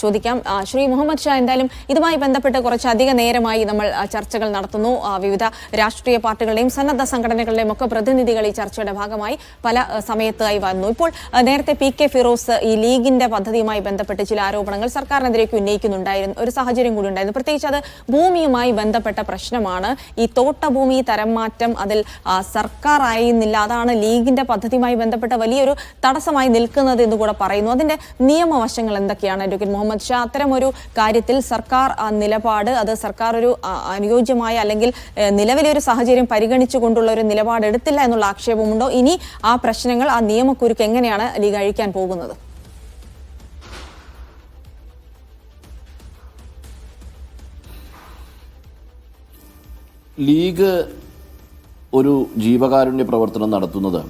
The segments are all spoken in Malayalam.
ചോദിക്കാം. ശ്രീ മുഹമ്മദ് ഷാ, എന്തായാലും ഇതുമായി ബന്ധപ്പെട്ട് കുറച്ചധിക നേരമായി നമ്മൾ ചർച്ചകൾ നടത്തുന്നു. വിവിധ രാഷ്ട്രീയ പാർട്ടികളുടെയും സന്നദ്ധ സംഘടനകളുടെയും ഒക്കെ പ്രതിനിധികൾ ഈ ചർച്ചയുടെ ഭാഗമായി പല സമയത്തായി വന്നു. ഇപ്പോൾ നേരത്തെ PK ഫിറോസ് ഈ ലീഗിന്റെ പദ്ധതിയുമായി ബന്ധപ്പെട്ട് ചില ആരോപണങ്ങൾ സർക്കാരിനെതിരേക്ക് ഉന്നയിക്കുന്നുണ്ടായിരുന്നു, ഒരു സാഹചര്യം കൂടി ഉണ്ടായിരുന്നു. പ്രത്യേകിച്ച് അത് ഭൂമിയുമായി ബന്ധപ്പെട്ട പ്രശ്നമാണ്. ഈ തോട്ടഭൂമി തരം മാറ്റം അതിൽ സർക്കാർ ആയിരുന്നില്ല, അതാണ് ലീഗിന്റെ പദ്ധതിയുമായി ബന്ധപ്പെട്ട വലിയൊരു തടസ്സമായി നിൽക്കുന്നത് എന്ന് കൂടെ പറയുന്നു. അതിന്റെ നിയമവശങ്ങൾ എന്തൊക്കെയാണ് അഡ്വക്കേറ്റ് മുഹമ്മദ് ഷാ? അത്തരം ഒരു കാര്യത്തിൽ സർക്കാർ നിലപാട്, അത് സർക്കാർ ഒരു അനുയോജ്യമായ അല്ലെങ്കിൽ നിലവിലെ ഒരു സാഹചര്യം പരിഗണിച്ചുകൊണ്ടുള്ള ഒരു നിലപാട് എടുത്തില്ല എന്നുള്ള ആക്ഷേപമുണ്ടോ? ഇനി ആ പ്രശ്നങ്ങൾ, ആ നിയമക്കുരുക്ക് എങ്ങനെയാണ് ലീഗ് അഴിക്കാൻ പോകുന്നത്? ലീഗ് ഒരു ജീവകാരുണ്യ പ്രവർത്തനം നടത്തുന്നത്,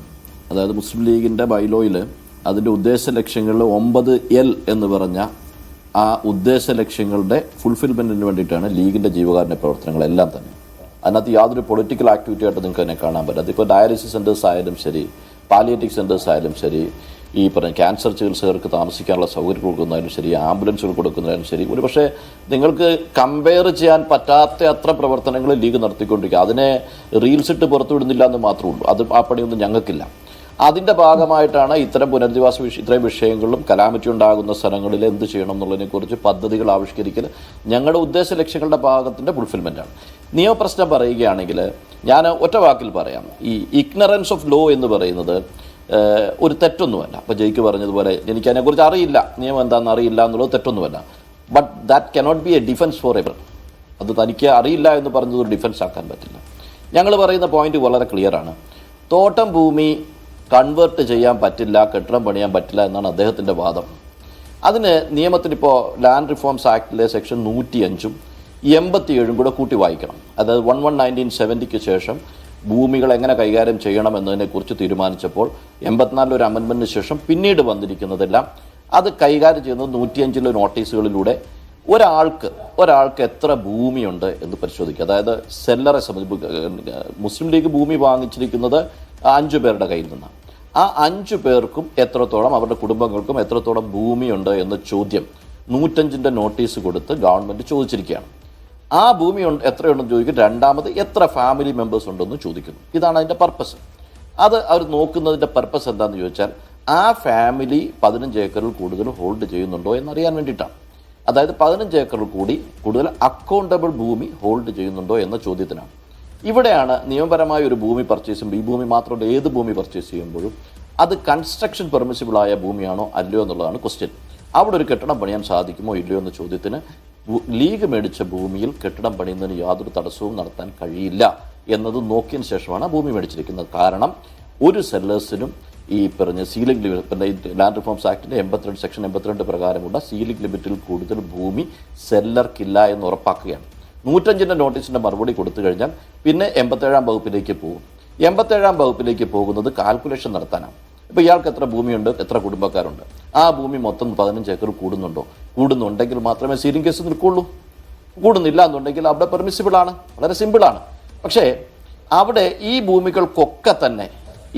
അതായത് മുസ്ലിം ലീഗിൻ്റെ ബൈലോയിൽ അതിൻ്റെ ഉദ്ദേശ ലക്ഷ്യങ്ങളിൽ 9L എന്ന് പറഞ്ഞ ആ ഉദ്ദേശ ലക്ഷ്യങ്ങളുടെ ഫുൾഫിൽമെൻറ്റിന് വേണ്ടിയിട്ടാണ് ലീഗിൻ്റെ ജീവകാരുണ്യ പ്രവർത്തനങ്ങളെല്ലാം തന്നെ. അതിനകത്ത് യാതൊരു പൊളിറ്റിക്കൽ ആക്ടിവിറ്റി ആയിട്ട് നിങ്ങൾക്ക് തന്നെ കാണാൻ പറ്റും. അതിപ്പോൾ ഡയാലിസിസ് സെൻറ്റേഴ്സ് ആയാലും ശരി, പാലിയേറ്റീവ് സെൻറ്റേഴ്സ് ആയാലും ശരി, ഈ പറഞ്ഞ ക്യാൻസർ ചികിത്സകർക്ക് താമസിക്കാനുള്ള സൗകര്യം കൊടുക്കുന്നതായാലും ശരി, ആംബുലൻസുകൾ കൊടുക്കുന്നതായാലും ശരി, ഒരു പക്ഷേ നിങ്ങൾക്ക് കമ്പയർ ചെയ്യാൻ പറ്റാത്ത അത്ര പ്രവർത്തനങ്ങൾ ലീഗ് നടത്തിക്കൊണ്ടിരിക്കുക. അതിനെ റീൽസ് ഇട്ട് പുറത്തുവിടുന്നില്ല എന്ന് മാത്രമേ ഉള്ളൂ. അത് ആ പണിയൊന്നും ഞങ്ങൾക്കില്ല. അതിൻ്റെ ഭാഗമായിട്ടാണ് ഇത്തരം പുനരധിവാസ ഇത്രയും വിഷയങ്ങളിലും കലാമിറ്റി ഉണ്ടാകുന്ന സ്ഥലങ്ങളിൽ എന്ത് ചെയ്യണം എന്നുള്ളതിനെക്കുറിച്ച് പദ്ധതികൾ ആവിഷ്കരിക്കൽ ഞങ്ങളുടെ ഉദ്ദേശ ലക്ഷ്യങ്ങളുടെ ഭാഗത്തിൻ്റെ ഫുൾഫിൽമെൻറ്റാണ്. നിയമപ്രശ്നം പറയുകയാണെങ്കിൽ ഞാൻ ഒറ്റ വാക്കിൽ പറയാം, ഈ ഇഗ്നറൻസ് ഓഫ് ലോ എന്ന് പറയുന്നത് ഒരു തെറ്റൊന്നുമല്ല. അപ്പോൾ ജയിക്ക് പറഞ്ഞതുപോലെ എനിക്ക് അതിനെക്കുറിച്ച് അറിയില്ല, നിയമം എന്താണെന്ന് അറിയില്ല എന്നുള്ളത് തെറ്റൊന്നുമല്ല. But that cannot be a defence for ever. അത് തനിക്ക് അറിയില്ല എന്ന് പറഞ്ഞത് ഒരു ഡിഫൻസ് ആക്കാൻ പറ്റില്ല. ഞങ്ങൾ പറയുന്ന പോയിന്റ് വളരെ ക്ലിയറാണ്. തോട്ടം ഭൂമി കൺവേർട്ട് ചെയ്യാൻ പറ്റില്ല, കെട്ടിടം പണിയാൻ പറ്റില്ല എന്നാണ് അദ്ദേഹത്തിൻ്റെ വാദം. അതിന് നിയമത്തിനിപ്പോൾ ലാൻഡ് റിഫോംസ് ആക്ടിലെ സെക്ഷൻ 105-ഉം 87-ഉം കൂടെ കൂട്ടി വായിക്കണം. അതായത് 1970 ശേഷം ഭൂമികൾ എങ്ങനെ കൈകാര്യം ചെയ്യണം എന്നതിനെക്കുറിച്ച് തീരുമാനിച്ചപ്പോൾ 84 ഒരു അമെൻമെൻറ്റിന് ശേഷം പിന്നീട് വന്നിരിക്കുന്നതെല്ലാം അത് കൈകാര്യം ചെയ്യുന്നത് 105 നോട്ടീസുകളിലൂടെ ഒരാൾക്ക് എത്ര ഭൂമിയുണ്ട് എന്ന് പരിശോധിക്കുക. അതായത് സെല്ലറെ സംബന്ധിച്ച് മുസ്ലിം ലീഗ് ഭൂമി വാങ്ങിച്ചിരിക്കുന്നത് 5 പേരുടെ കയ്യിൽ നിന്നാണ്. ആ 5 പേർക്കും എത്രത്തോളം, അവരുടെ കുടുംബങ്ങൾക്കും എത്രത്തോളം ഭൂമിയുണ്ട് എന്ന ചോദ്യം 105 നോട്ടീസ് കൊടുത്ത് ഗവൺമെൻറ് ചോദിച്ചിരിക്കുകയാണ്. ആ ഭൂമി എത്രയുണ്ടെന്ന് ചോദിക്കും. രണ്ടാമത് എത്ര ഫാമിലി മെമ്പേഴ്സ് ഉണ്ടെന്ന് ചോദിക്കുന്നു. ഇതാണ് അതിൻ്റെ പർപ്പസ്. അത് അവർ നോക്കുന്നതിൻ്റെ പർപ്പസ് എന്താണെന്ന് ചോദിച്ചാൽ ആ ഫാമിലി 15 ഏക്കറിൽ കൂടുതൽ ഹോൾഡ് ചെയ്യുന്നുണ്ടോ എന്നറിയാൻ വേണ്ടിയിട്ടാണ്. അതായത് 15 ഏക്കറിൽ കൂടുതൽ അക്കൗണ്ടബിൾ ഭൂമി ഹോൾഡ് ചെയ്യുന്നുണ്ടോ എന്ന ചോദ്യത്തിനാണ്. ഇവിടെയാണ് നിയമപരമായ ഒരു ഭൂമി പർച്ചേസ് ചെയ്യുമ്പോൾ, ഈ ഭൂമി മാത്രമല്ല ഏത് ഭൂമി പർച്ചേസ് ചെയ്യുമ്പോഴും അത് കൺസ്ട്രക്ഷൻ പെർമിസിബിളായ ഭൂമിയാണോ അല്ലയോ എന്നുള്ളതാണ് ക്വസ്റ്റ്യൻ. അവിടെ ഒരു കെട്ടിടം പണിയാൻ സാധിക്കുമോ ഇല്ലയോ എന്ന ചോദ്യത്തിന് ലീഗ് മേടിച്ച ഭൂമിയിൽ കെട്ടിടം പണിയുന്നതിന് യാതൊരു തടസ്സവും നടത്താൻ കഴിയില്ല എന്നത് നോക്കിയതിന് ശേഷമാണ് ഭൂമി മേടിച്ചിരിക്കുന്നത്. കാരണം ഒരു സെല്ലേഴ്സിനും ഈ പറഞ്ഞ സീലിംഗ് ലിമിറ്റ്, ലാൻഡ് റിഫോംസ് ആക്ടിൻ്റെ 82 സെക്ഷൻ 82 പ്രകാരമുള്ള സീലിംഗ് ലിമിറ്റിൽ കൂടുതൽ ഭൂമി സെല്ലർക്കില്ല എന്ന് ഉറപ്പാക്കുകയാണ്. 105 നോട്ടീസിൻ്റെ മറുപടി കൊടുത്തു കഴിഞ്ഞാൽ പിന്നെ 87-ാം വകുപ്പിലേക്ക് പോകും. 87-ാം വകുപ്പിലേക്ക് പോകുന്നത് കാൽക്കുലേഷൻ നടത്താനാണ്. ഇപ്പോൾ ഇയാൾക്ക് എത്ര ഭൂമിയുണ്ട്, എത്ര കുടുംബക്കാരുണ്ട്, ആ ഭൂമി മൊത്തം 15 ഏക്കർ കൂടുന്നുണ്ടെങ്കിൽ മാത്രമേ സീലിംഗ് കേസ് നിൽക്കുള്ളൂ. കൂടുന്നില്ല എന്നുണ്ടെങ്കിൽ അവിടെ പെർമിസിബിളാണ്, വളരെ സിമ്പിളാണ്. പക്ഷേ അവിടെ ഈ ഭൂമികൾക്കൊക്കെ തന്നെ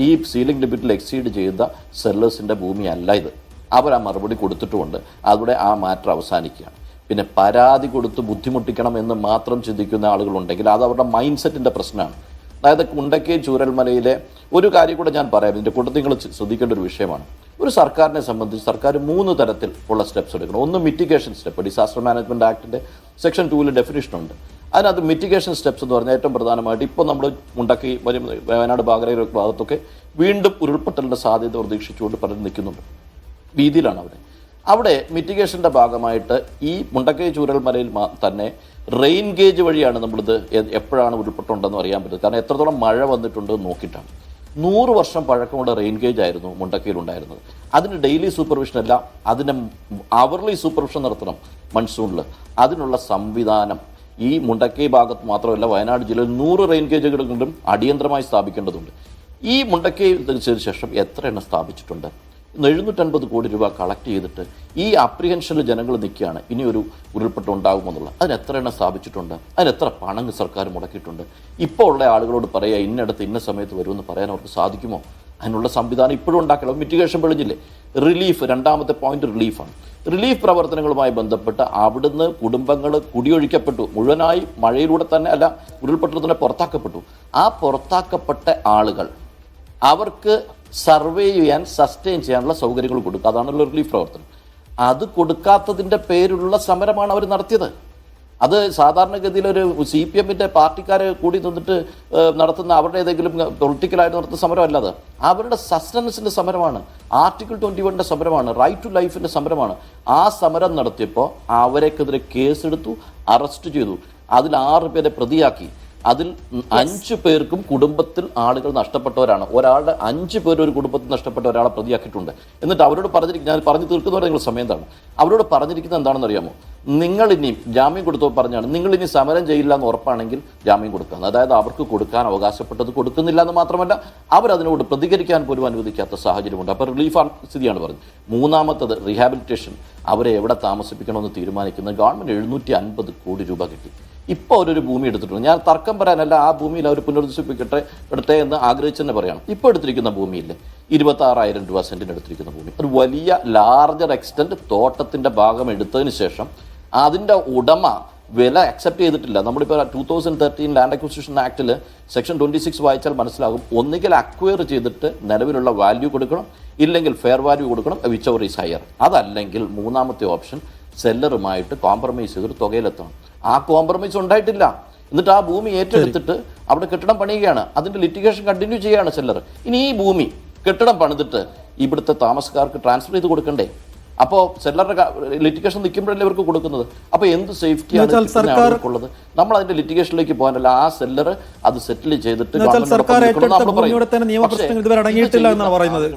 ഈ സീലിംഗ് ലിമിറ്റിൽ എക്സീഡ് ചെയ്ത സെല്ലേഴ്സിൻ്റെ ഭൂമിയല്ല ഇത്. അവർ ആ മറുപടി കൊടുത്തിട്ടുമുണ്ട്. അവിടെ ആ മാറ്റർ അവസാനിക്കുകയാണ്. പിന്നെ പരാതി കൊടുത്ത് ബുദ്ധിമുട്ടിക്കണം എന്ന് മാത്രം ചിന്തിക്കുന്ന ആളുകളുണ്ടെങ്കിൽ അത് അവരുടെ മൈൻഡ് സെറ്റിൻ്റെ പ്രശ്നമാണ്. അതായത് കുണ്ടക്കേ ചൂരൽമലയിലെ ഒരു കാര്യം കൂടെ ഞാൻ പറയാം, ഇതിൻ്റെ കൂട്ടത്തിൽ നിങ്ങൾ ശ്രദ്ധിക്കേണ്ട ഒരു വിഷയമാണ്. ഒരു സർക്കാരിനെ സംബന്ധിച്ച് സർക്കാർ 3 തരത്തിൽ ഉള്ള സ്റ്റെപ്സ് എടുക്കണം. ഒന്ന് മിറ്റിഗേഷൻ സ്റ്റെപ്പ്, ഡിസാസ്റ്റർ മാനേജ്മെൻറ്റ് ആക്ടിൻ്റെ സെക്ഷൻ 2-ൽ ഡെഫിനിഷനുണ്ട്. അതിനകത്ത് മിറ്റിഗേഷൻ സ്റ്റെപ്സ് എന്ന് പറഞ്ഞാൽ ഏറ്റവും പ്രധാനമായിട്ട് ഇപ്പോൾ നമ്മൾ മുണ്ടക്കൈ വയനാട് ബാഗരൈ ഭാഗത്തൊക്കെ വീണ്ടും ഉരുൾപൊട്ടലിൻ്റെ സാധ്യത പ്രതീക്ഷിച്ചുകൊണ്ട് പലരും നിൽക്കുന്നുണ്ട്. ഭീതിയിലാണ് അവിടെ മിറ്റിഗേഷൻ്റെ ഭാഗമായിട്ട് ഈ മുണ്ടക്കൈ ചൂരൽമലയിൽ തന്നെ റെയിൻ ഗേജ് വഴിയാണ് നമ്മളിത് എപ്പോഴാണ് ഉരുൾപൊട്ടുണ്ടെന്ന് അറിയാൻ പറ്റുന്നത്. കാരണം എത്രത്തോളം മഴ വന്നിട്ടുണ്ട് നോക്കിയിട്ടാണ്. 100 വർഷം പഴക്കമുള്ള റെയിൻ ഗേജ് ആയിരുന്നു മുണ്ടക്കയിൽ ഉണ്ടായിരുന്നത്. അതിന് ഡെയിലി സൂപ്പർവിഷൻ അല്ല, അതിന് അവർലി സൂപ്പർവിഷൻ നടത്തണം മൺസൂണിൽ. അതിനുള്ള സംവിധാനം ഈ മുണ്ടക്കൈ ഭാഗത്ത് മാത്രമല്ല വയനാട് ജില്ലയിൽ 100 റെയിൻ ഗേജുകളും അടിയന്തരമായി സ്ഥാപിക്കേണ്ടതുണ്ട്. ഈ മുണ്ടക്കൈ ശേഷം എത്ര എണ്ണം സ്ഥാപിച്ചിട്ടുണ്ട്? 750 കോടി രൂപ കളക്ട് ചെയ്തിട്ട് ഈ അപ്രിഹെൻഷനിൽ ജനങ്ങൾ നിൽക്കുകയാണ്, ഇനിയൊരു ഉരുൾപൊട്ടൽ ഉണ്ടാകുമെന്നുള്ള. അതിന് എത്ര എണ്ണം സ്ഥാപിച്ചിട്ടുണ്ട്? അതിന് എത്ര പണം സർക്കാർ മുടക്കിയിട്ടുണ്ട്? ഇപ്പോൾ ഉള്ള ആളുകളോട് പറയുക ഇന്നടത്ത് ഇന്ന സമയത്ത് വരുമെന്ന് പറയാൻ അവർക്ക് സാധിക്കുമോ? അതിനുള്ള സംവിധാനം ഇപ്പോഴും ഉണ്ടാക്കണം. മിറ്റിഗേഷൻ പൊളിഞ്ഞില്ലേ? റിലീഫ്, രണ്ടാമത്തെ പോയിന്റ് റിലീഫാണ്. റിലീഫ് പ്രവർത്തനങ്ങളുമായി ബന്ധപ്പെട്ട് അവിടുന്ന് കുടുംബങ്ങൾ കുടിയൊഴിക്കപ്പെട്ടു, മുഴുവനായി മഴയിലൂടെ തന്നെ അല്ല, ഉരുൾപൊട്ടൽ തന്നെ പുറത്താക്കപ്പെട്ടു. ആ പുറത്താക്കപ്പെട്ട ആളുകൾ അവർക്ക് സർവേ ചെയ്യാൻ, സസ്റ്റെയിൻ ചെയ്യാനുള്ള സൗകര്യങ്ങൾ കൊടുക്കുക, അതാണല്ലോ റിലീഫ് പ്രവർത്തനം. അത് കൊടുക്കാത്തതിൻ്റെ പേരിലുള്ള സമരമാണ് അവർ നടത്തിയത്. അത് സാധാരണഗതിയിൽ ഒരു CPM-ന്റെ പാർട്ടിക്കാരെ കൂടി നിന്നിട്ട് നടത്തുന്ന അവരുടെ ഏതെങ്കിലും പൊളിറ്റിക്കലായിട്ട് നടത്തുന്ന സമരമല്ല, അത് അവരുടെ സസ്റ്റനൻസിൻ്റെ സമരമാണ്, ആർട്ടിക്കിൾ 21-ന്റെ സമരമാണ്, റൈറ്റ് ടു ലൈഫിൻ്റെ സമരമാണ്. ആ സമരം നടത്തിയപ്പോൾ അവരെക്കെതിരെ കേസെടുത്തു, അറസ്റ്റ് ചെയ്തു, അതിൽ 6 പേരെ പ്രതിയാക്കി. അതിൽ 5 പേർക്കും കുടുംബത്തിൽ ആളുകൾ നഷ്ടപ്പെട്ടവരാണ്. ഒരാളുടെ 5 പേർ ഒരു കുടുംബത്തിൽ നഷ്ടപ്പെട്ട ഒരാളെ പ്രതിയാക്കിയിട്ടുണ്ട്. എന്നിട്ട് അവരോട് പറഞ്ഞിരിക്കുന്നത്, ഞാൻ പറഞ്ഞു തീർക്കുന്നവരെ നിങ്ങൾ സമയം എന്താണ്, അവരോട് പറഞ്ഞിരിക്കുന്നത് എന്താണെന്ന് അറിയാമോ? നിങ്ങൾ ഇനിയും ജാമ്യം കൊടുത്തോ പറഞ്ഞാണ്, നിങ്ങൾ ഇനി സമരം ചെയ്യില്ല എന്ന് ഉറപ്പാണെങ്കിൽ ജാമ്യം കൊടുക്കുക. അതായത് അവർക്ക് കൊടുക്കാൻ അവകാശപ്പെട്ടത് കൊടുക്കുന്നില്ല എന്ന് മാത്രമല്ല, അവരതിനോട് പ്രതികരിക്കാൻ പോലും അനുവദിക്കാത്ത സാഹചര്യമുണ്ട്. അപ്പോൾ റിലീഫ് സ്ഥിതിയാണ് പറഞ്ഞത്. മൂന്നാമത്തത് റിഹാബിലിറ്റേഷൻ, അവരെ എവിടെ താമസിപ്പിക്കണമെന്ന് തീരുമാനിക്കുന്നത് ഗവൺമെൻറ് 750 കോടി രൂപ കിട്ടി. ഇപ്പോൾ അവരൊരു ഭൂമി എടുത്തിട്ടുണ്ട്. ഞാൻ തർക്കം പറയാനല്ല, ആ ഭൂമിയിൽ അവർ പുനരുദ്ധരിപ്പിക്കട്ടെ എന്ന് ആഗ്രഹിച്ചു തന്നെ പറയണം. ഇപ്പോൾ എടുത്തിരിക്കുന്ന ഭൂമിയില്ലേ 26,000 രൂപ സെൻറ്റിന് എടുത്തിരിക്കുന്ന ഭൂമി, ഒരു വലിയ ലാർജർ എക്സ്റ്റൻറ്റ് തോട്ടത്തിൻ്റെ ഭാഗം എടുത്തതിന് ശേഷം അതിൻ്റെ ഉടമ വില അക്സെപ്റ്റ് ചെയ്തിട്ടില്ല. നമ്മളിപ്പോൾ 2013 ലാൻഡ് അക്വിസിഷൻ ആക്ടിൽ സെക്ഷൻ 26 വായിച്ചാൽ മനസ്സിലാകും. ഒന്നുകിൽ അക്വയർ ചെയ്തിട്ട് നിലവിലുള്ള വാല്യൂ കൊടുക്കണം, ഇല്ലെങ്കിൽ ഫെയർ വാല്യൂ കൊടുക്കണം, വിച്ച് എവർ ഈസ് ഹയർ. അതല്ലെങ്കിൽ മൂന്നാമത്തെ ഓപ്ഷൻ സെല്ലറുമായിട്ട് കോംപ്രമൈസ് ചെയ്തൊരു തുകയിലെത്തണം. ആ കോംപ്രമൈസ് ഉണ്ടായിട്ടില്ല. എന്നിട്ട് ആ ഭൂമി ഏറ്റെടുത്തിട്ട് അവിടെ കെട്ടിടം പണിയുകയാണ്, അതിൻ്റെ ലിറ്റിഗേഷൻ കണ്ടിന്യൂ ചെയ്യുകയാണ് സെല്ലർ. ഇനി ഈ ഭൂമി കെട്ടിടം പണിതിട്ട് ഇവിടുത്തെ താമസക്കാർക്ക് ട്രാൻസ്ഫർ ചെയ്ത് കൊടുക്കണ്ടേ? അപ്പോൾ സെല്ലറുടെ ലിറ്റിഗേഷൻ നിൽക്കുമ്പോഴല്ലേ ഇവർക്ക് കൊടുക്കുന്നത്. അപ്പോൾ എന്ത് സേഫ്റ്റിയാണ് ഉള്ളത്? നമ്മൾ അതിന്റെ ലിറ്റിഗേഷനിലേക്ക് പോകാനല്ല, ആ സെല്ലർ അത് സെറ്റിൽ ചെയ്തിട്ട് സർക്കാർ ഏറ്റെടുത്ത ഭൂമിയുടെ തന്നെ നിയമപ്രശ്നങ്ങൾ ഇതുവരെ അടങ്ങിയിട്ടില്ല എന്നാണ് പറയുന്നത്.